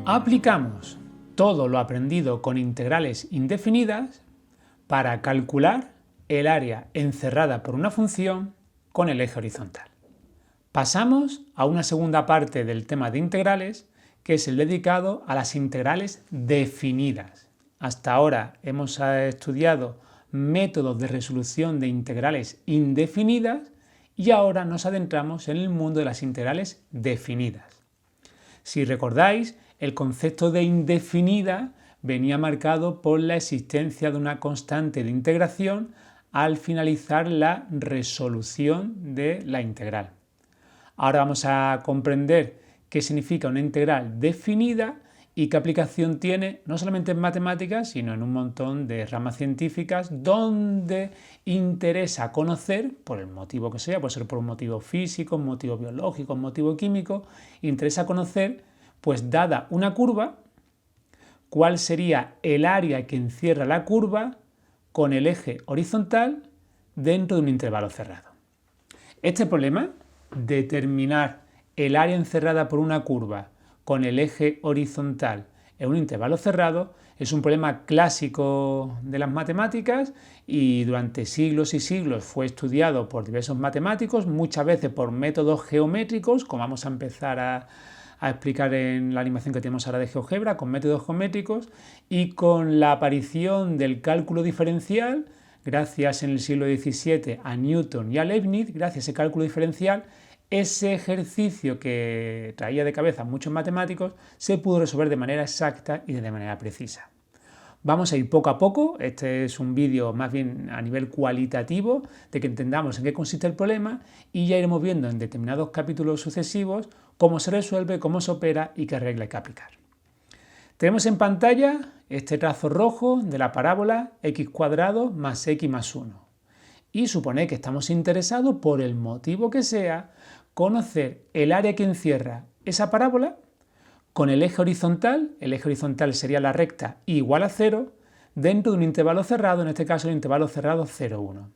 Aplicamos todo lo aprendido con integrales indefinidas para calcular el área encerrada por una función con el eje horizontal. Pasamos a una segunda parte del tema de integrales, que es el dedicado a las integrales definidas. Hasta ahora hemos estudiado métodos de resolución de integrales indefinidas y ahora nos adentramos en el mundo de las integrales definidas. Si recordáis, el concepto de indefinida venía marcado por la existencia de una constante de integración al finalizar la resolución de la integral. Ahora vamos a comprender qué significa una integral definida y qué aplicación tiene no solamente en matemáticas, sino en un montón de ramas científicas donde interesa conocer, por el motivo que sea, puede ser por un motivo físico, un motivo biológico, un motivo químico, interesa conocer, pues dada una curva, cuál sería el área que encierra la curva con el eje horizontal dentro de un intervalo cerrado. Este problema, determinar el área encerrada por una curva con el eje horizontal en un intervalo cerrado, es un problema clásico de las matemáticas y durante siglos y siglos fue estudiado por diversos matemáticos, muchas veces por métodos geométricos, como vamos a empezar a explicar en la animación que tenemos ahora de GeoGebra, con métodos geométricos, y con la aparición del cálculo diferencial, gracias en el siglo XVII a Newton y a Leibniz, gracias a ese cálculo diferencial, ese ejercicio que traía de cabeza a muchos matemáticos se pudo resolver de manera exacta y de manera precisa. Vamos a ir poco a poco, este es un vídeo más bien a nivel cualitativo, de que entendamos en qué consiste el problema y ya iremos viendo en determinados capítulos sucesivos cómo se resuelve, cómo se opera y qué regla hay que aplicar. Tenemos en pantalla este trazo rojo de la parábola x² más x más 1 y supone que estamos interesados, por el motivo que sea, conocer el área que encierra esa parábola con el eje horizontal sería la recta igual a 0, dentro de un intervalo cerrado, en este caso el intervalo cerrado 0, 1.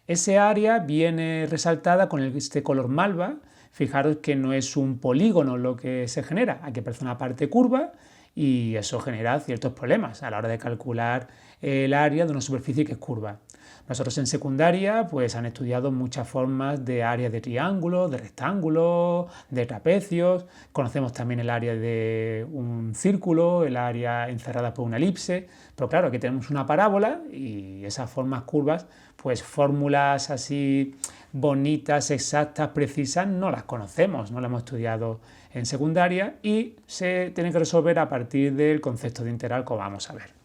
Ese área viene resaltada con este color malva. Fijaros que no es un polígono lo que se genera, aquí aparece una parte curva y eso genera ciertos problemas a la hora de calcular el área de una superficie que es curva. Nosotros en secundaria pues han estudiado muchas formas de áreas de triángulos, de rectángulos, de trapecios, conocemos también el área de un círculo, el área encerrada por una elipse, pero claro, aquí tenemos una parábola y esas formas curvas, pues fórmulas así bonitas, exactas, precisas, no las conocemos, no las hemos estudiado en secundaria y se tienen que resolver a partir del concepto de integral, como vamos a ver.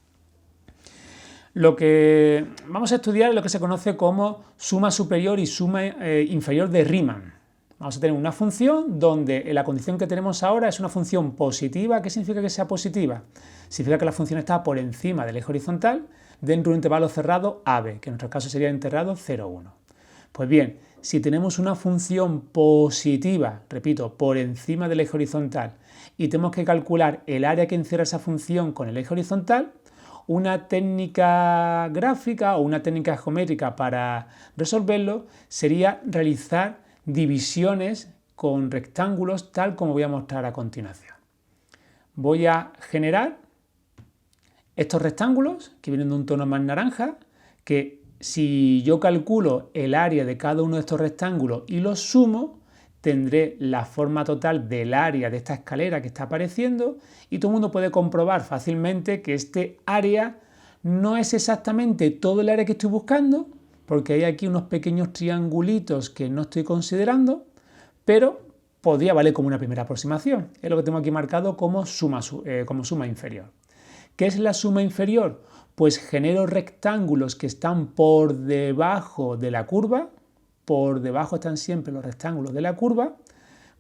Lo que vamos a estudiar es lo que se conoce como suma superior y suma inferior de Riemann. Vamos a tener una función donde la condición que tenemos ahora es una función positiva. ¿Qué significa que sea positiva? Significa que la función está por encima del eje horizontal dentro de un intervalo cerrado AB, que en nuestro caso sería intervalo 0, 1. Pues bien, si tenemos una función positiva, repito, por encima del eje horizontal y tenemos que calcular el área que encierra esa función con el eje horizontal, una técnica gráfica o una técnica geométrica para resolverlo sería realizar divisiones con rectángulos tal como voy a mostrar a continuación. Voy a generar estos rectángulos que vienen de un tono más naranja, que si yo calculo el área de cada uno de estos rectángulos y los sumo, tendré la forma total del área de esta escalera que está apareciendo y todo el mundo puede comprobar fácilmente que este área no es exactamente todo el área que estoy buscando, porque hay aquí unos pequeños triangulitos que no estoy considerando, pero podría valer como una primera aproximación. Es lo que tengo aquí marcado como suma inferior. ¿Qué es la suma inferior? Pues genero rectángulos que están por debajo de la curva. Por debajo están siempre los rectángulos de la curva.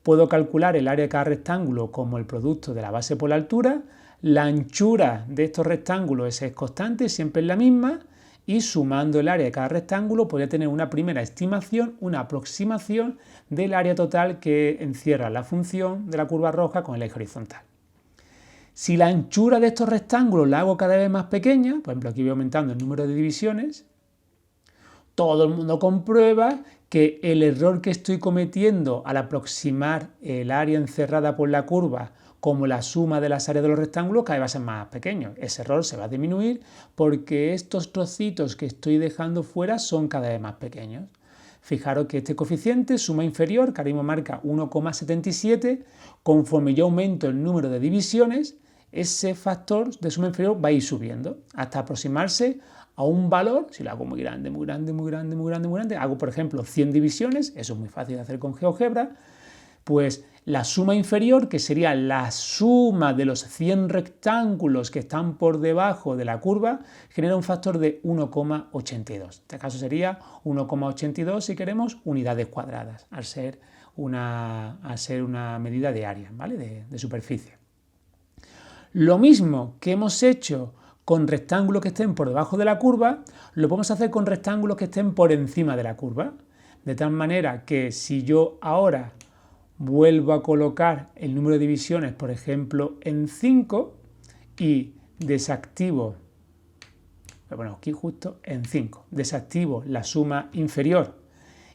Puedo calcular el área de cada rectángulo como el producto de la base por la altura. La anchura de estos rectángulos es constante, siempre es la misma. Y sumando el área de cada rectángulo podría tener una primera estimación, una aproximación del área total que encierra la función de la curva roja con el eje horizontal. Si la anchura de estos rectángulos la hago cada vez más pequeña, por ejemplo aquí voy aumentando el número de divisiones, todo el mundo comprueba que el error que estoy cometiendo al aproximar el área encerrada por la curva como la suma de las áreas de los rectángulos cada vez va a ser más pequeño. Ese error se va a disminuir porque estos trocitos que estoy dejando fuera son cada vez más pequeños. Fijaros que este coeficiente, suma inferior, que ahora mismo marca 1,77, conforme yo aumento el número de divisiones, ese factor de suma inferior va a ir subiendo hasta aproximarse a un valor. Si lo hago muy grande, muy grande, muy grande, muy grande, muy grande, hago por ejemplo 100 divisiones, eso es muy fácil de hacer con GeoGebra, pues la suma inferior, que sería la suma de los 100 rectángulos que están por debajo de la curva, genera un factor de 1,82. En este caso sería 1,82 si queremos unidades cuadradas, al ser una medida de área, ¿vale? de superficie. Lo mismo que hemos hecho con rectángulos que estén por debajo de la curva, lo podemos hacer con rectángulos que estén por encima de la curva. De tal manera que si yo ahora vuelvo a colocar el número de divisiones, por ejemplo, en 5 y desactivo, bueno, aquí justo en 5, desactivo la suma inferior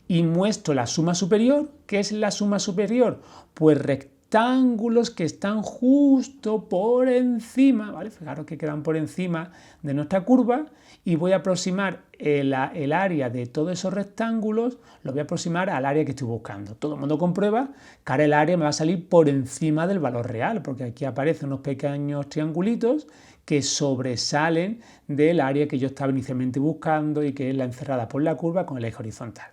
y muestro la suma superior. ¿Qué es la suma superior? Pues rectángulos que están justo por encima, ¿vale? Fijaros que quedan por encima de nuestra curva y voy a aproximar el área de todos esos rectángulos, lo voy a aproximar al área que estoy buscando. Todo el mundo comprueba que ahora el área me va a salir por encima del valor real, porque aquí aparecen unos pequeños triangulitos que sobresalen del área que yo estaba inicialmente buscando y que es la encerrada por la curva con el eje horizontal.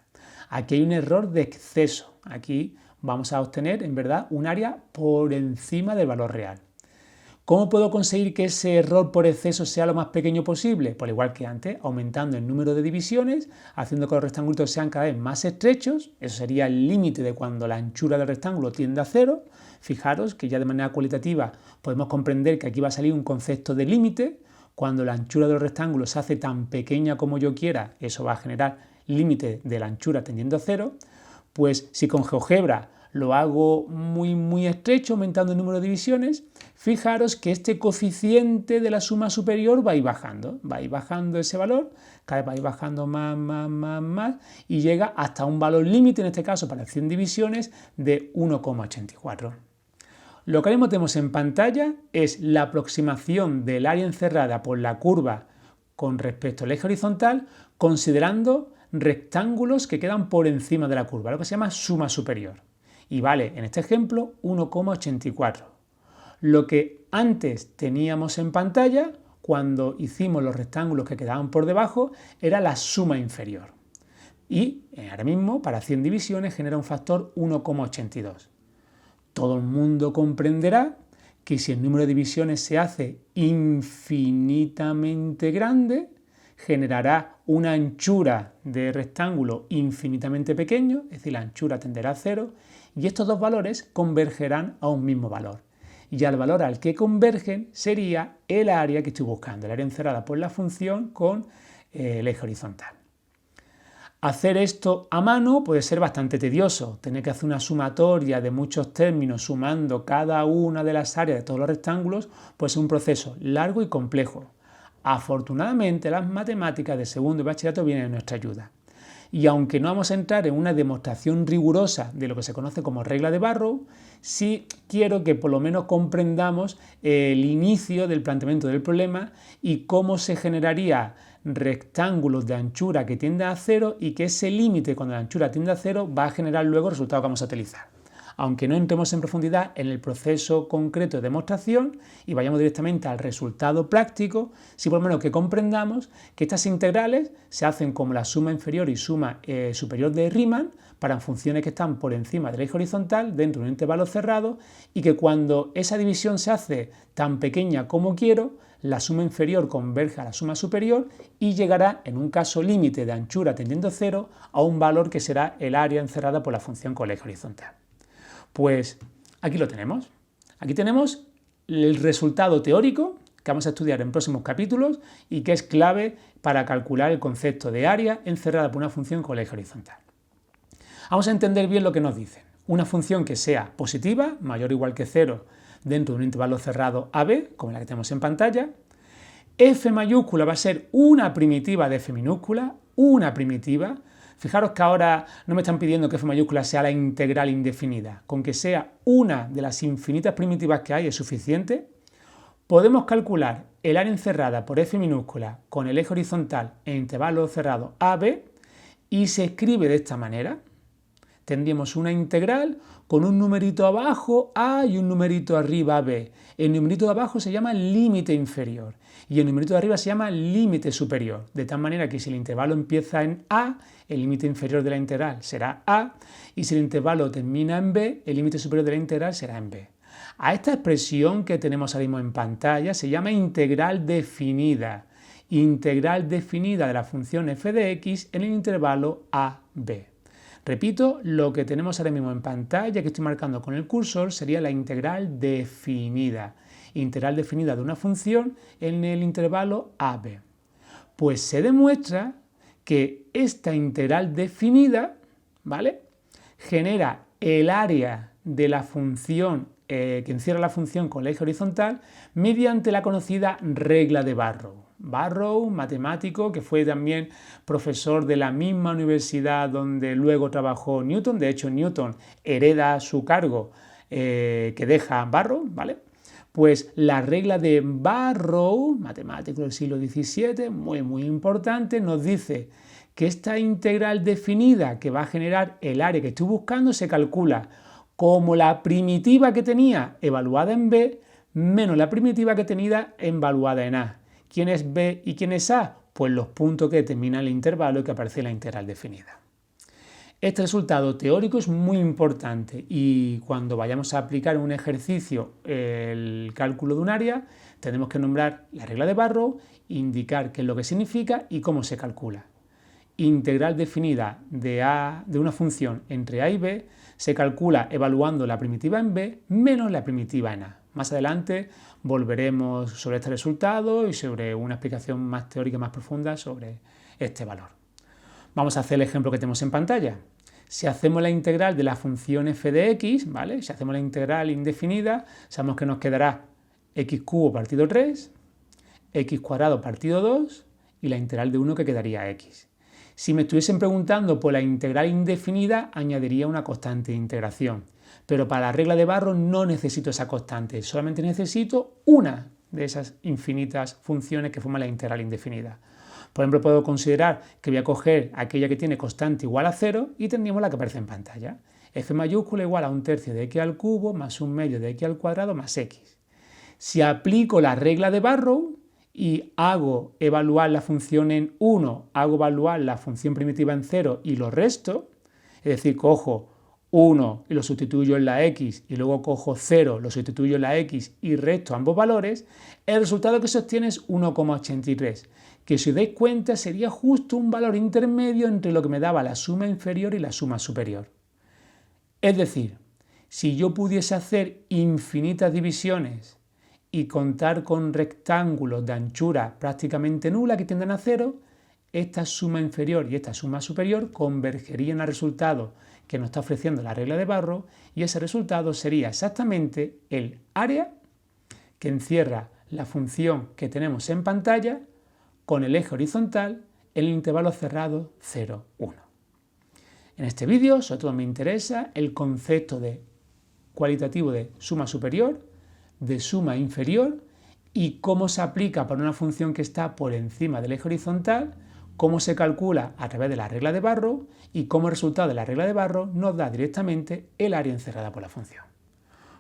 Aquí hay un error de exceso. Aquí vamos a obtener, en verdad, un área por encima del valor real. ¿Cómo puedo conseguir que ese error por exceso sea lo más pequeño posible? Pues igual que antes, aumentando el número de divisiones, haciendo que los rectángulos sean cada vez más estrechos. Eso sería el límite de cuando la anchura del rectángulo tiende a 0. Fijaros que ya de manera cualitativa podemos comprender que aquí va a salir un concepto de límite. Cuando la anchura del rectángulo se hace tan pequeña como yo quiera, eso va a generar límite de la anchura tendiendo a 0. Pues si con GeoGebra lo hago muy estrecho, aumentando el número de divisiones, fijaros que este coeficiente de la suma superior va a ir bajando ese valor, cada vez va a ir bajando más, y llega hasta un valor límite, en este caso para 100 divisiones, de 1,84. Lo que ahora mismo tenemos en pantalla es la aproximación del área encerrada por la curva con respecto al eje horizontal, considerando rectángulos que quedan por encima de la curva, lo que se llama suma superior. Y vale, en este ejemplo, 1,84. Lo que antes teníamos en pantalla, cuando hicimos los rectángulos que quedaban por debajo, era la suma inferior. Y ahora mismo, para 100 divisiones, genera un factor 1,82. Todo el mundo comprenderá que si el número de divisiones se hace infinitamente grande, generará una anchura de rectángulo infinitamente pequeño, es decir, la anchura tenderá a 0, y estos dos valores convergerán a un mismo valor. Y al valor al que convergen sería el área que estoy buscando, el área encerrada por la función con el eje horizontal. Hacer esto a mano puede ser bastante tedioso, tener que hacer una sumatoria de muchos términos sumando cada una de las áreas de todos los rectángulos, puede ser un proceso largo y complejo. Afortunadamente, las matemáticas de segundo y bachillerato vienen en nuestra ayuda. Y aunque no vamos a entrar en una demostración rigurosa de lo que se conoce como regla de Barrow, sí quiero que por lo menos comprendamos el inicio del planteamiento del problema y cómo se generaría rectángulos de anchura que tienden a 0 y que ese límite cuando la anchura tiende a 0 va a generar luego el resultado que vamos a utilizar. Aunque no entremos en profundidad en el proceso concreto de demostración y vayamos directamente al resultado práctico, sí por lo menos que comprendamos que estas integrales se hacen como la suma inferior y suma superior de Riemann para funciones que están por encima del eje horizontal dentro de un intervalo cerrado y que cuando esa división se hace tan pequeña como quiero, la suma inferior converge a la suma superior y llegará, en un caso límite de anchura tendiendo a 0, a un valor que será el área encerrada por la función con el eje horizontal. Pues aquí lo tenemos. Aquí tenemos el resultado teórico que vamos a estudiar en próximos capítulos y que es clave para calcular el concepto de área encerrada por una función con el eje horizontal. Vamos a entender bien lo que nos dicen. Una función que sea positiva, mayor o igual que 0, dentro de un intervalo cerrado AB, como la que tenemos en pantalla. F mayúscula va a ser una primitiva de F minúscula, una primitiva. Fijaros que ahora no me están pidiendo que f mayúscula sea la integral indefinida. Con que sea una de las infinitas primitivas que hay es suficiente. Podemos calcular el área encerrada por f minúscula con el eje horizontal en intervalo cerrado AB y se escribe de esta manera. Tendríamos una integral con un numerito abajo A y un numerito arriba B. El numerito de abajo se llama límite inferior y el numerito de arriba se llama límite superior. De tal manera que si el intervalo empieza en A, el límite inferior de la integral será A, y si el intervalo termina en B, el límite superior de la integral será en B. A esta expresión que tenemos ahora mismo en pantalla se llama integral definida. Integral definida de la función f de x en el intervalo AB. Repito, lo que tenemos ahora mismo en pantalla, que estoy marcando con el cursor, sería la integral definida. Integral definida de una función en el intervalo AB. Pues se demuestra que esta integral definida, ¿vale?, genera el área de la función que encierra la función con el eje horizontal mediante la conocida regla de Barrow. Barrow, matemático, que fue también profesor de la misma universidad donde luego trabajó Newton. De hecho, Newton hereda su cargo que deja Barrow, ¿vale? Pues la regla de Barrow, matemático del siglo XVII, muy importante, nos dice que esta integral definida que va a generar el área que estoy buscando se calcula como la primitiva que tenía evaluada en B menos la primitiva que tenía evaluada en A. ¿Quién es B y quién es A? Pues los puntos que determinan el intervalo y que aparece en la integral definida. Este resultado teórico es muy importante y cuando vayamos a aplicar en un ejercicio el cálculo de un área, tenemos que nombrar la regla de Barrow, indicar qué es lo que significa y cómo se calcula. Integral definida de una función entre A y B se calcula evaluando la primitiva en B menos la primitiva en A. Más adelante volveremos sobre este resultado y sobre una explicación más teórica, más profunda sobre este valor. Vamos a hacer el ejemplo que tenemos en pantalla. Si hacemos la integral de la función f de x, ¿vale?, si hacemos la integral indefinida, sabemos que nos quedará x cubo partido 3, x cuadrado partido 2 y la integral de 1 que quedaría x. Si me estuviesen preguntando por la integral indefinida, añadiría una constante de integración. Pero para la regla de Barrow no necesito esa constante, solamente necesito una de esas infinitas funciones que forman la integral indefinida. Por ejemplo, puedo considerar que voy a coger aquella que tiene constante igual a 0 y tendríamos la que aparece en pantalla. F mayúscula igual a 1/3 de x al cubo más 1/2 de x al cuadrado más x. Si aplico la regla de Barrow y hago evaluar la función en 1, hago evaluar la función primitiva en 0 y lo resto, es decir, cojo 1 y lo sustituyo en la x y luego cojo 0, lo sustituyo en la x y resto ambos valores, el resultado que se obtiene es 1,83, que si os dais cuenta sería justo un valor intermedio entre lo que me daba la suma inferior y la suma superior. Es decir, si yo pudiese hacer infinitas divisiones y contar con rectángulos de anchura prácticamente nula que tienden a 0, esta suma inferior y esta suma superior convergerían al resultado que nos está ofreciendo la regla de Barrow y ese resultado sería exactamente el área que encierra la función que tenemos en pantalla con el eje horizontal en el intervalo cerrado 0, 1. En este vídeo sobre todo me interesa el concepto cualitativo de suma superior, de suma inferior y cómo se aplica para una función que está por encima del eje horizontal, cómo se calcula a través de la regla de Barrow y cómo el resultado de la regla de Barrow nos da directamente el área encerrada por la función.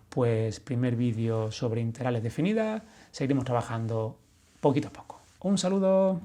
Pues primer vídeo sobre integrales definidas, seguiremos trabajando poquito a poco. Un saludo.